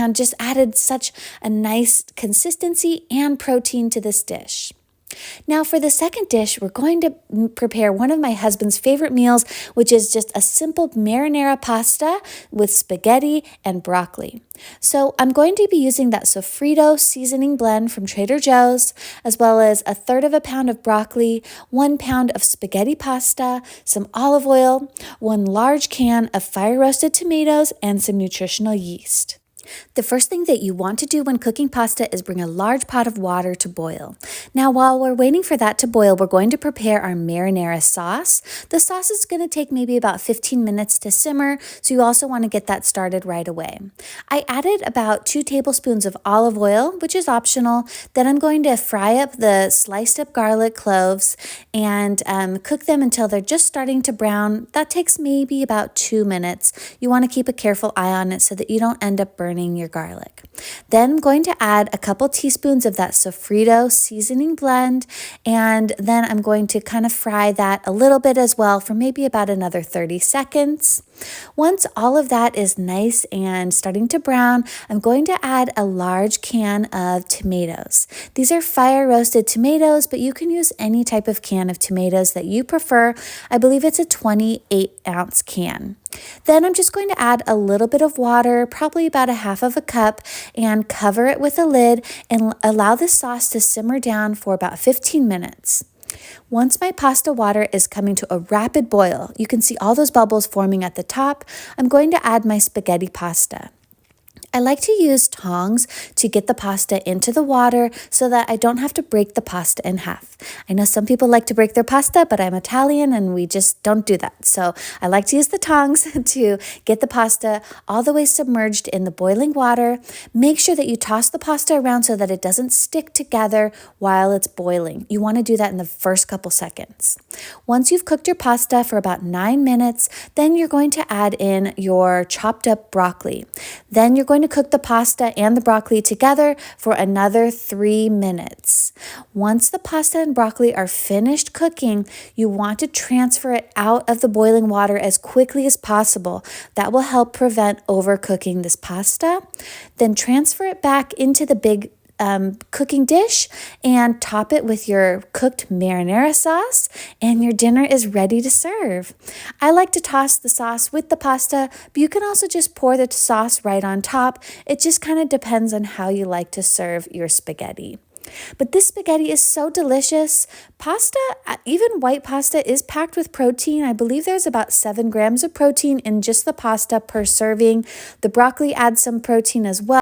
and just added such a nice consistency and protein to this dish. Now for the second dish, we're going to prepare one of my husband's favorite meals, which is just a simple marinara pasta with spaghetti and broccoli. So I'm going to be using that sofrito seasoning blend from Trader Joe's, as well as 1/3 pound of broccoli, 1 pound of spaghetti pasta, some olive oil, 1 large can of fire roasted tomatoes, and some nutritional yeast. The first thing that you want to do when cooking pasta is bring a large pot of water to boil. Now, while we're waiting for that to boil, we're going to prepare our marinara sauce. The sauce is going to take maybe about 15 minutes to simmer, so you also want to get that started right away. I added about 2 tablespoons of olive oil, which is optional. Then I'm going to fry up the sliced up garlic cloves and cook them until they're just starting to brown. That takes maybe about 2 minutes. You want to keep a careful eye on it so that you don't end up burning your garlic. Then I'm going to add a couple teaspoons of that sofrito seasoning blend, and then I'm going to kind of fry that a little bit as well for maybe about another 30 seconds. Once all of that is nice and starting to brown, I'm going to add a large can of tomatoes. These are fire roasted tomatoes, but you can use any type of can of tomatoes that you prefer. I believe it's a 28-ounce can. Then I'm just going to add a little bit of water, probably about 1/2 cup, and cover it with a lid and allow the sauce to simmer down for about 15 minutes. Once my pasta water is coming to a rapid boil, you can see all those bubbles forming at the top, I'm going to add my spaghetti pasta. I like to use tongs to get the pasta into the water so that I don't have to break the pasta in half. I know some people like to break their pasta, but I'm Italian and we just don't do that. So I like to use the tongs to get the pasta all the way submerged in the boiling water. Make sure that you toss the pasta around so that it doesn't stick together while it's boiling. You want to do that in the first couple seconds. Once you've cooked your pasta for about 9 minutes, then you're going to add in your chopped up broccoli. Then you're going to cook the pasta and the broccoli together for another 3 minutes. Once the pasta and broccoli are finished cooking, you want to transfer it out of the boiling water as quickly as possible. That will help prevent overcooking this pasta. Then transfer it back into the big cooking dish and top it with your cooked marinara sauce, and your dinner is ready to serve. I like to toss the sauce with the pasta, but you can also just pour the sauce right on top. It just kind of depends on how you like to serve your spaghetti. But this spaghetti is so delicious. Pasta, even white pasta, is packed with protein. I believe there's about 7 grams of protein in just the pasta per serving. The broccoli adds some protein as well.